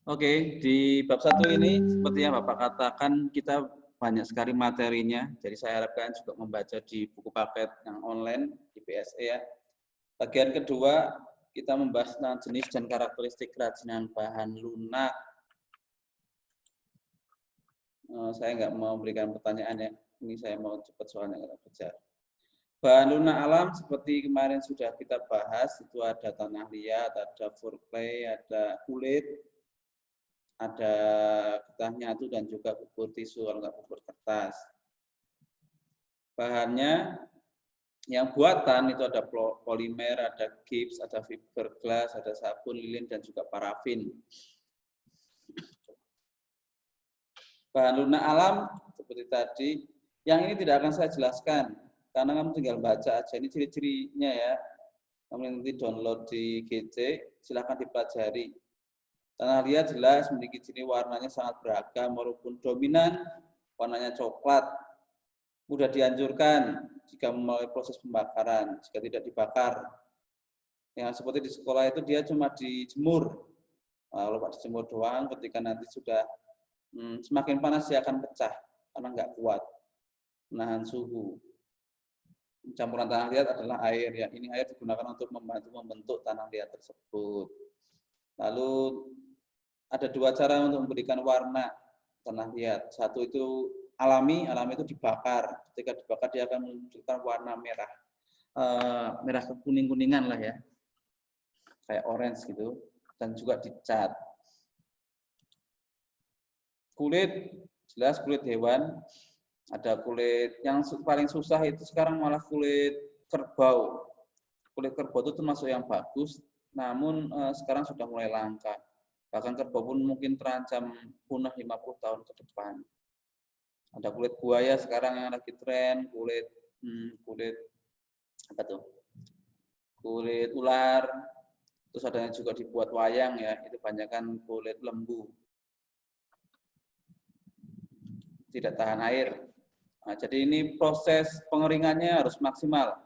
Oke, di bab 1 ini seperti yang Bapak katakan kita banyak sekali materinya. Jadi saya harapkan juga membaca di buku paket yang online di PSE ya. Bagian kedua kita membahas tentang jenis dan karakteristik kerajinan bahan lunak. Saya nggak mau memberikan pertanyaan ya. Ini saya mau cepat soalnya kita kejar. Bahan lunak alam seperti kemarin sudah kita bahas, itu ada tanah liat, ada foreplay, ada kulit, ada getah nyatu dan juga bubur tisu kalau nggak bubur kertas. Bahannya yang buatan itu ada polimer, ada gips, ada fiberglass, ada sabun, lilin dan juga parafin. Bahan lunak alam seperti tadi, yang ini tidak akan saya jelaskan karena kamu tinggal baca aja. Ini ciri-cirinya ya. Kamu nanti download di GC, silahkan dipelajari. Tanah liat jelas memiliki ciri warnanya sangat beragam, walaupun dominan warnanya coklat. Mudah dihancurkan jika melalui proses pembakaran, jika tidak dibakar. Yang seperti di sekolah itu dia cuma dijemur. Nah, kalau Pak dijemur doang, ketika nanti sudah semakin panas dia akan pecah karena nggak kuat menahan suhu. Campuran tanah liat adalah air ya. Ini air digunakan untuk membantu membentuk tanah liat tersebut. Lalu ada dua cara untuk memberikan warna tanah liat. Satu itu alami itu dibakar. Ketika dibakar dia akan menunjukkan warna merah, merah kekuning-kuningan lah ya, kayak orange gitu, dan juga dicat. Kulit, jelas kulit hewan. Ada kulit yang paling susah itu sekarang malah kulit kerbau. Kulit kerbau itu termasuk yang bagus, namun sekarang sudah mulai langka. Bahkan kerbau pun mungkin terancam punah 50 tahun ke depan. Ada kulit buaya sekarang yang lagi tren, kulit apa tuh? Kulit ular. Terus ada yang juga dibuat wayang ya, itu banyakkan kulit lembu. Tidak tahan air. Nah, jadi ini proses pengeringannya harus maksimal.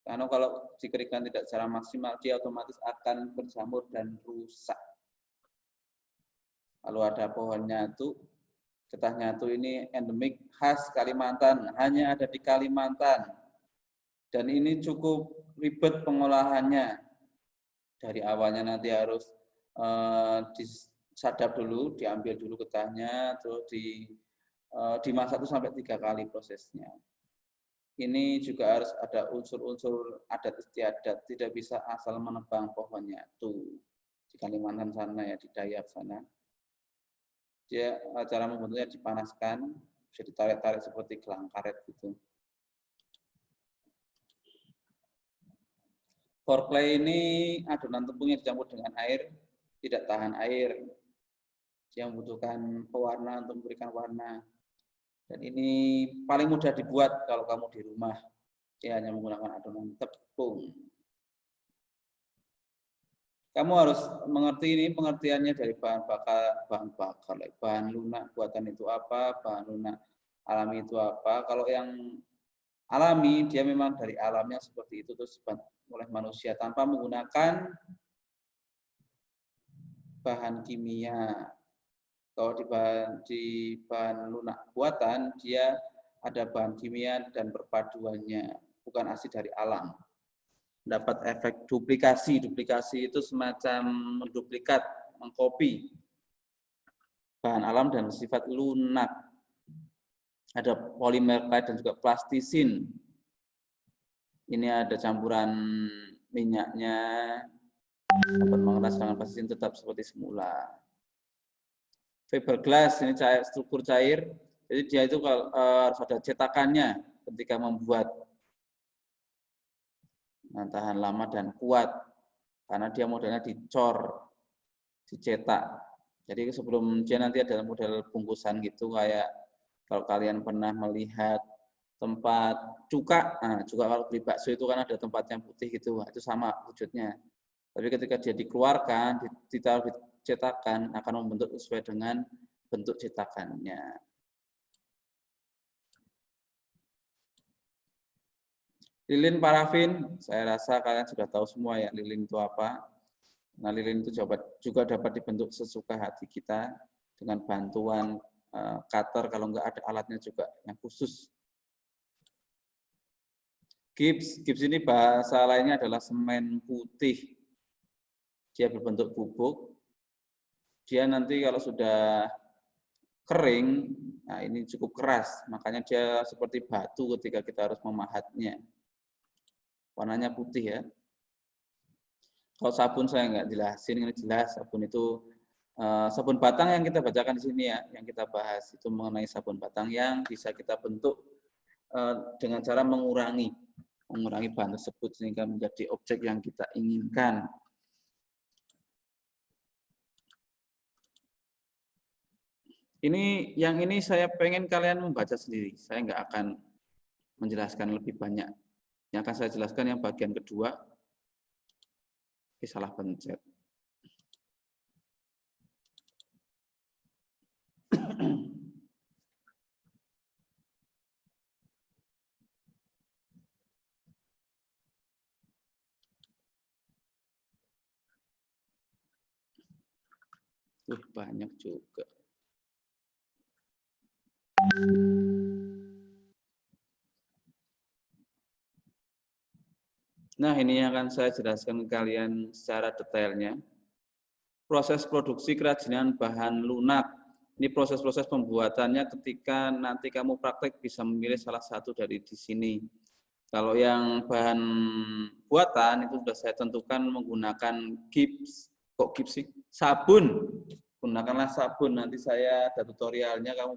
Karena kalau dikeringkan tidak secara maksimal, dia otomatis akan berjamur dan rusak. Lalu ada pohon nyatu. Getah nyatu ini endemik khas Kalimantan, hanya ada di Kalimantan. Dan ini cukup ribet pengolahannya. Dari awalnya nanti harus disadap dulu, diambil dulu getahnya, terus dimasak itu sampai 3 kali prosesnya. Ini juga harus ada unsur-unsur adat istiadat, tidak bisa asal menebang pohonnya. Tuh, di Kalimantan sana ya, di Dayak sana. Dia cara membentuknya dipanaskan, bisa ditarik-tarik seperti gelang karet gitu. Foreplay ini adonan tepungnya dicampur dengan air, tidak tahan air. Dia membutuhkan pewarna untuk memberikan warna. Dan ini paling mudah dibuat kalau kamu di rumah. Dia hanya menggunakan adonan tepung. Kamu harus mengerti ini pengertiannya dari bahan lunak buatan itu apa, bahan lunak alami itu apa. Kalau yang alami dia memang dari alamnya seperti itu terus dibuat oleh manusia tanpa menggunakan bahan kimia. Kalau di bahan lunak buatan dia ada bahan kimia dan perpaduannya, bukan asli dari alam. Dapat efek duplikasi. Duplikasi itu semacam menduplikat, mengcopy bahan alam dan sifat lunak. Ada polimer dan juga plastisin. Ini ada campuran minyaknya, dapat mengeras dengan plastisin tetap seperti semula. Fiberglass ini struktur cair, jadi dia itu harus ada cetakannya ketika membuat. Nah, tahan lama dan kuat karena dia modelnya dicor, dicetak. Jadi sebelum dia nanti ada model bungkusan gitu, kayak kalau kalian pernah melihat tempat cuka, nah cuka kalau beli bakso itu kan ada tempatnya putih gitu, itu sama wujudnya. Tapi ketika dia dikeluarkan, ditaruh di cetakan akan membentuk sesuai dengan bentuk cetakannya. Lilin parafin, saya rasa kalian sudah tahu semua ya lilin itu apa. Nah, lilin itu juga dapat dibentuk sesuka hati kita dengan bantuan cutter, kalau nggak ada alatnya juga yang khusus. Gips ini bahasa lainnya adalah semen putih. Dia berbentuk bubuk. Dia nanti kalau sudah kering, nah ini cukup keras, makanya dia seperti batu ketika kita harus memahatnya. Warnanya putih ya. Kalau sabun saya nggak jelasin, ini jelas sabun itu sabun batang yang kita bacakan di sini ya, yang kita bahas itu mengenai sabun batang yang bisa kita bentuk dengan cara mengurangi bahan tersebut sehingga menjadi objek yang kita inginkan. Yang ini saya pengen kalian membaca sendiri. Saya nggak akan menjelaskan lebih banyak. Yang akan saya jelaskan yang bagian kedua. Salah pencet. Banyak juga. Nah, ini yang akan saya jelaskan ke kalian secara detailnya. Proses produksi kerajinan bahan lunak. Ini proses-proses pembuatannya ketika nanti kamu praktek bisa memilih salah satu dari di sini. Kalau yang bahan buatan itu sudah saya tentukan menggunakan gips. Kok gips sih? Sabun. Gunakanlah sabun. Nanti saya ada tutorialnya, kamu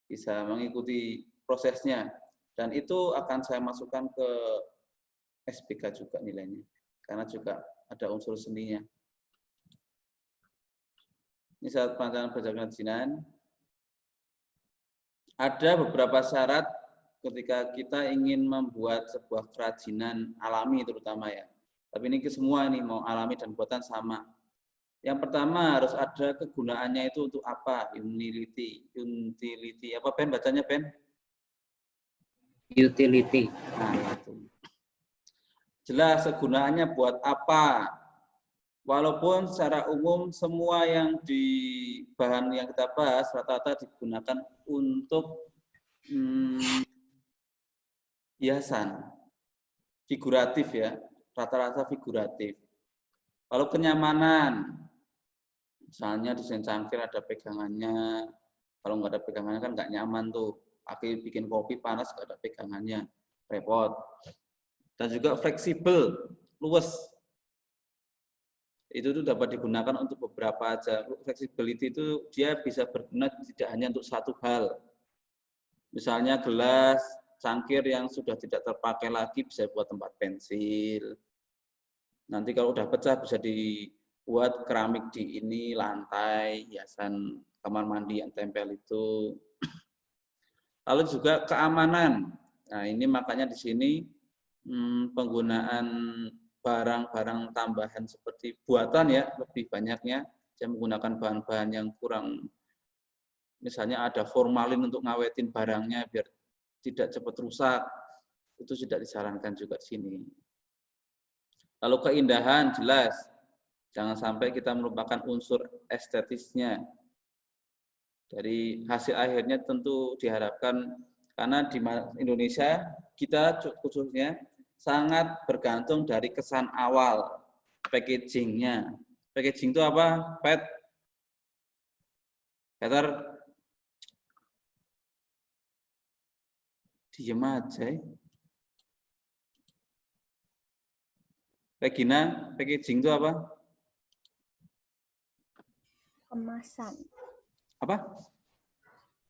bisa mengikuti prosesnya. Dan itu akan saya masukkan ke SPK juga nilainya. Karena juga ada unsur seninya. Ini saat perancangan baja kerajinan. Ada beberapa syarat ketika kita ingin membuat sebuah kerajinan alami terutama ya. Tapi ini semua nih mau alami dan buatan sama. Yang pertama harus ada kegunaannya itu untuk apa? Utility. Apa Ben bacanya Ben? Utility. Nah, itu. Jelas kegunaannya buat apa? Walaupun secara umum semua yang di bahan yang kita bahas rata-rata digunakan untuk hiasan, figuratif ya, rata-rata figuratif. Lalu kenyamanan, misalnya desain cangkir ada pegangannya, kalau nggak ada pegangannya kan nggak nyaman tuh. Kaki bikin kopi panas nggak ada pegangannya, repot. Dan juga fleksibel, luwes. Itu tuh dapat digunakan untuk beberapa aja. Flexibility itu dia bisa berguna tidak hanya untuk satu hal. Misalnya gelas, cangkir yang sudah tidak terpakai lagi bisa buat tempat pensil. Nanti kalau udah pecah bisa dibuat keramik di ini, lantai, hiasan kamar mandi yang tempel itu. Lalu juga keamanan. Nah, ini makanya di sini penggunaan barang-barang tambahan seperti buatan ya, lebih banyaknya. Saya menggunakan bahan-bahan yang kurang, misalnya ada formalin untuk ngawetin barangnya biar tidak cepat rusak. Itu tidak disarankan juga di sini. Lalu keindahan jelas, jangan sampai kita melupakan unsur estetisnya. Dari hasil akhirnya tentu diharapkan, karena di Indonesia kita khususnya sangat bergantung dari kesan awal, packagingnya. Packaging itu apa? Peter, diem aja. Regina, packaging itu apa? Kemasan. Apa?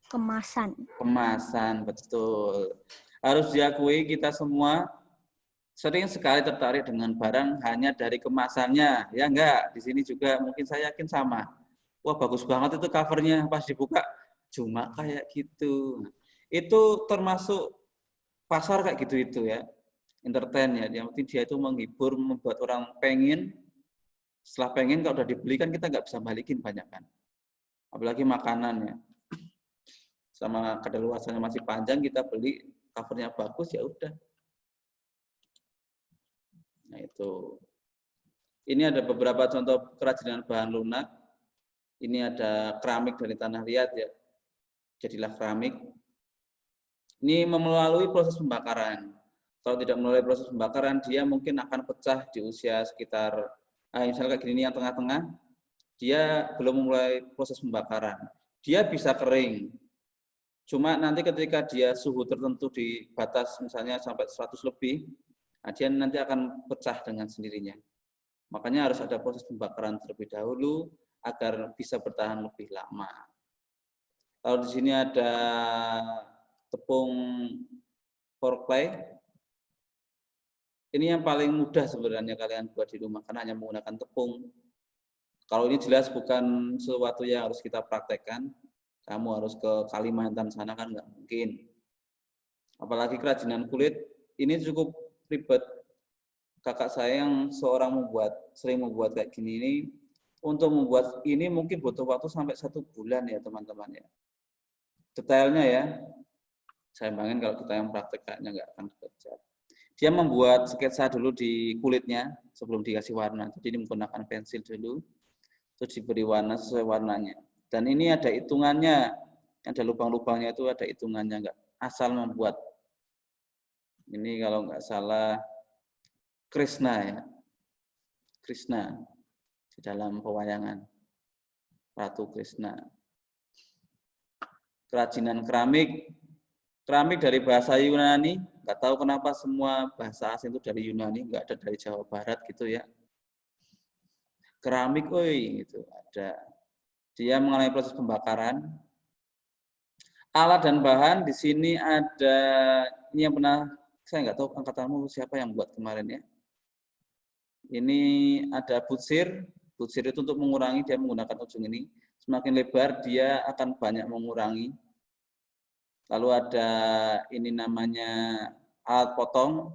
Kemasan. Kemasan, betul. Harus diakui kita semua sering sekali tertarik dengan barang hanya dari kemasannya. Ya enggak? Di sini juga mungkin saya yakin sama. Wah, bagus banget itu covernya, pas dibuka cuma kayak gitu. Itu termasuk pasar kayak gitu itu ya. Entertain ya. Yang penting dia itu menghibur, membuat orang pengen. Setelah pengen kalau udah dibeli kan kita nggak bisa balikin banyak kan. Apalagi makanan ya. Sama kadaluarsanya masih panjang, kita beli covernya bagus ya udah. Nah itu. Ini ada beberapa contoh kerajinan bahan lunak. Ini ada keramik dari tanah liat ya. Jadilah keramik. Ini melalui proses pembakaran. Kalau tidak melalui proses pembakaran, dia mungkin akan pecah di usia sekitar, misalnya kayak gini yang tengah-tengah, dia belum memulai proses pembakaran. Dia bisa kering. Cuma nanti ketika dia suhu tertentu di batas misalnya sampai 100 lebih, dia nanti akan pecah dengan sendirinya. Makanya harus ada proses pembakaran terlebih dahulu agar bisa bertahan lebih lama. Kalau di sini ada tepung foreplay, ini yang paling mudah sebenarnya kalian buat di rumah karena hanya menggunakan tepung. Kalau ini jelas bukan sesuatu yang harus kita praktekkan, kamu harus ke Kalimantan sana kan nggak mungkin. Apalagi kerajinan kulit, ini cukup ribet. Kakak saya yang sering membuat kayak gini ini, untuk membuat ini mungkin butuh waktu sampai 1 bulan ya teman-teman ya. Detailnya ya, saya bayangin kalau kita yang praktek kayaknya nggak akan kerja. Dia membuat sketsa dulu di kulitnya sebelum dikasih warna. Jadi ini menggunakan pensil dulu, terus diberi warna sesuai warnanya. Dan ini ada hitungannya, ada lubang-lubangnya itu ada hitungannya, nggak asal membuat. Ini kalau nggak salah Krishna ya, Krishna di dalam pewayangan, Ratu Krishna. Kerajinan keramik, keramik dari bahasa Yunani, nggak tahu kenapa semua bahasa asing itu dari Yunani, nggak ada dari Jawa Barat gitu ya. Keramik, gitu ada. Dia mengalami proses pembakaran. Alat dan bahan di sini ada, ini yang pernah, saya nggak tahu angkatanmu siapa yang buat kemarin ya. Ini ada butsir. Butsir itu untuk mengurangi, dia menggunakan ujung ini. Semakin lebar dia akan banyak mengurangi. Lalu ada ini namanya alat potong,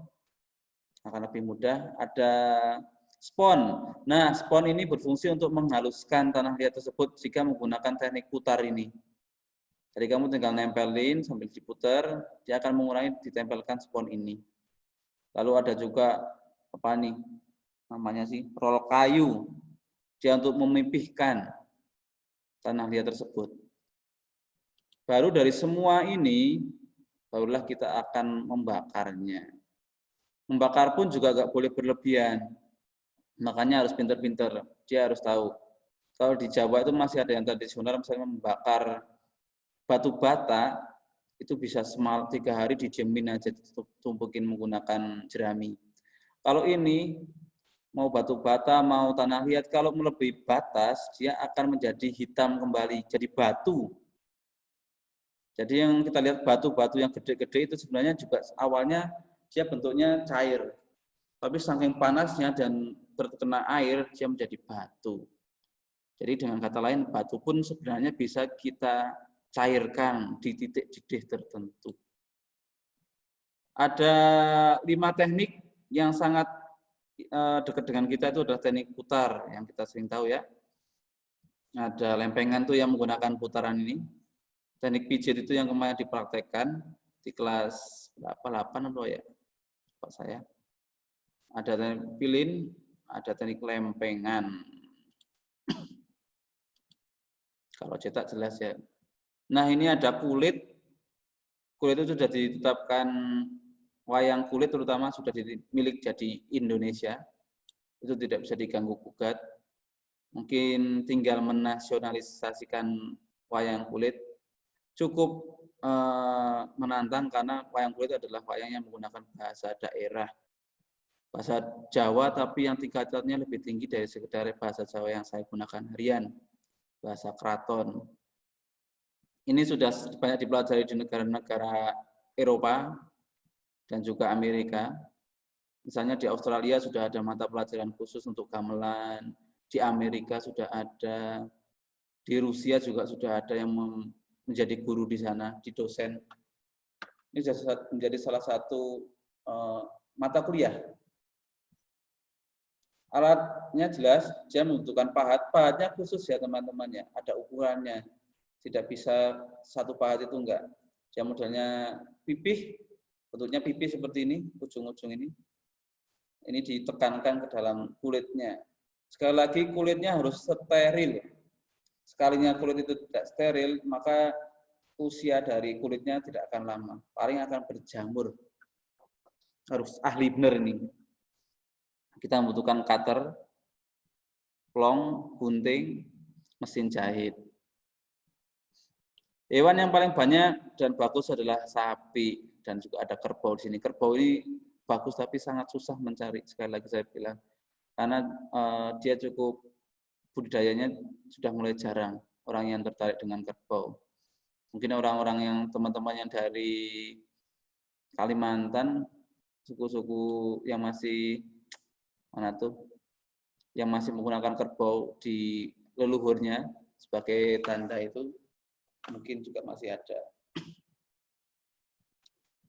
akan lebih mudah. Ada spon. Nah, spon ini berfungsi untuk menghaluskan tanah liat tersebut jika menggunakan teknik putar ini. Jadi kamu tinggal nempelin sambil diputar, dia akan mengurangi ditempelkan spon ini. Lalu ada juga apa nih? Namanya sih roll kayu. Dia untuk memipihkan tanah liat tersebut. Baru dari semua ini, barulah kita akan membakarnya. Membakar pun juga nggak boleh berlebihan. Makanya harus pinter-pinter. Dia harus tahu. Kalau di Jawa itu masih ada yang tradisional, misalnya membakar batu bata, itu bisa 3 hari dijamin aja, tumpukin menggunakan jerami. Kalau ini, mau batu bata, mau tanah liat, kalau melebihi batas, dia akan menjadi hitam kembali, jadi batu. Jadi yang kita lihat batu-batu yang gede-gede itu sebenarnya juga awalnya dia bentuknya cair. Tapi saking panasnya dan terkena air, dia menjadi batu. Jadi dengan kata lain, batu pun sebenarnya bisa kita cairkan di titik didih tertentu. Ada 5 teknik yang sangat dekat dengan kita, itu adalah teknik putar yang kita sering tahu ya. Ada lempengan tuh yang menggunakan putaran ini. Teknik pijit itu yang kemarin dipraktekkan di kelas 8 atau ya, Pak saya. Ada teknik pilin, ada teknik lempengan. Kalau cetak jelas ya. Nah ini ada kulit. Kulit itu sudah ditetapkan, wayang kulit terutama sudah milik jadi Indonesia. Itu tidak bisa diganggu gugat. Mungkin tinggal menasionalisasikan wayang kulit. Cukup menantang karena wayang kulit adalah wayang yang menggunakan bahasa daerah. Bahasa Jawa tapi yang tingkatannya lebih tinggi dari sekedar bahasa Jawa yang saya gunakan harian. Bahasa keraton. Ini sudah banyak dipelajari di negara-negara Eropa dan juga Amerika. Misalnya di Australia sudah ada mata pelajaran khusus untuk gamelan, di Amerika sudah ada, di Rusia juga sudah ada yang menjadi guru di sana, di dosen. Ini menjadi salah satu mata kuliah. Alatnya jelas, dia membutuhkan pahat. Pahatnya khusus ya teman-teman ya, ada ukurannya. Tidak bisa satu pahat itu enggak. Dia modelnya pipih, bentuknya pipih seperti ini, ujung-ujung ini. Ini ditekankan ke dalam kulitnya. Sekali lagi kulitnya harus steril. Sekalinya kulit itu tidak steril, maka usia dari kulitnya tidak akan lama. Paling akan berjamur. Harus ahli benar ini. Kita membutuhkan cutter, plong, gunting, mesin jahit. Hewan yang paling banyak dan bagus adalah sapi dan juga ada kerbau di sini. Kerbau ini bagus tapi sangat susah mencari. Sekali lagi saya bilang karena dia cukup budidayanya sudah mulai jarang orang yang tertarik dengan kerbau. Mungkin orang-orang yang teman-teman yang dari Kalimantan, suku-suku yang masih mana tuh, yang masih menggunakan kerbau di leluhurnya sebagai tanda itu mungkin juga masih ada.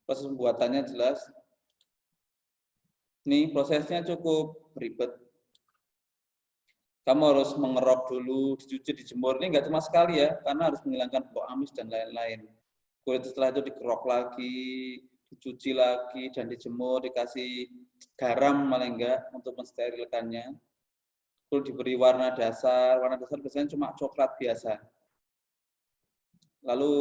Proses pembuatannya jelas. Ini prosesnya cukup ribet. Kamu harus mengerok dulu, dicuci, dijemur. Ini nggak cuma sekali ya, karena harus menghilangkan bau amis dan lain-lain. Kulit setelah itu dikerok lagi, dicuci lagi, dan dijemur, dikasih garam malah enggak untuk mensterilkannya. Lalu diberi warna dasar biasanya cuma coklat biasa. Lalu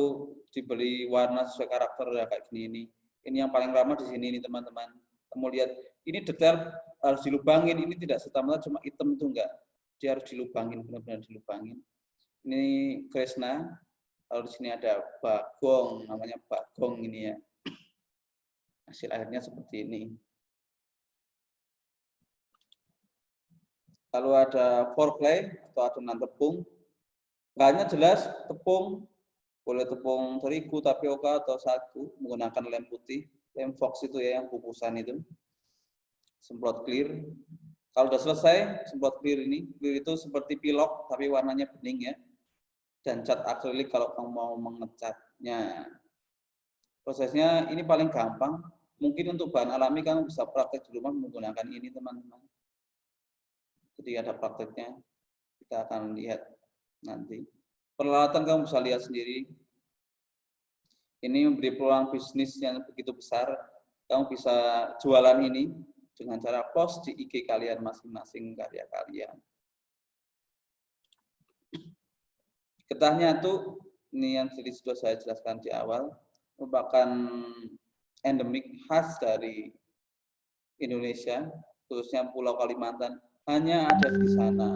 diberi warna sesuai karakter ya kayak gini ini. Ini yang paling ramah di sini nih teman-teman. Kamu lihat ini detail harus dilubangin. Ini tidak serta-merta cuma hitam itu enggak. Dia harus dilubangin, benar-benar dilubangin. Ini Kresna. Lalu di sini ada bagong, namanya bagong ini ya. Hasil akhirnya seperti ini. Lalu ada foreplay atau adonan tepung. Bahannya jelas tepung. Boleh tepung terigu, tapioka, atau sagu menggunakan lem putih, lem fox itu ya yang kukusan itu. Semprot clear. Kalau sudah selesai semprot clear ini, clear itu seperti pilok tapi warnanya bening ya. Dan cat akrilik kalau kamu mau mengecatnya. Prosesnya ini paling gampang. Mungkin untuk bahan alami kamu bisa praktek di rumah menggunakan ini teman-teman. Jadi ada prakteknya. Kita akan lihat nanti. Peralatan kamu bisa lihat sendiri. Ini memberi peluang bisnis yang begitu besar. Kamu bisa jualan ini dengan cara post di IG kalian masing-masing karya kalian. Getahnya itu, ini yang sudah saya jelaskan di awal, merupakan endemik khas dari Indonesia, khususnya Pulau Kalimantan, hanya ada di sana.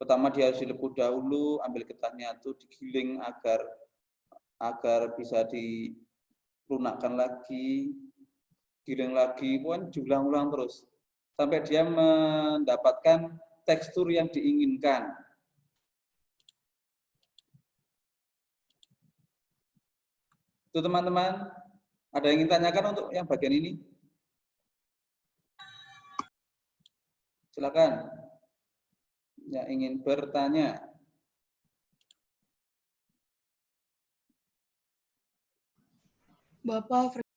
Pertama dia harus dileput dahulu, ambil getahnya itu digiling agar bisa dilunakkan lagi, giling lagi, pun diulang-ulang terus sampai dia mendapatkan tekstur yang diinginkan. Itu teman-teman, ada yang ingin tanyakan untuk yang bagian ini? Silakan. Yang ingin bertanya. Bapak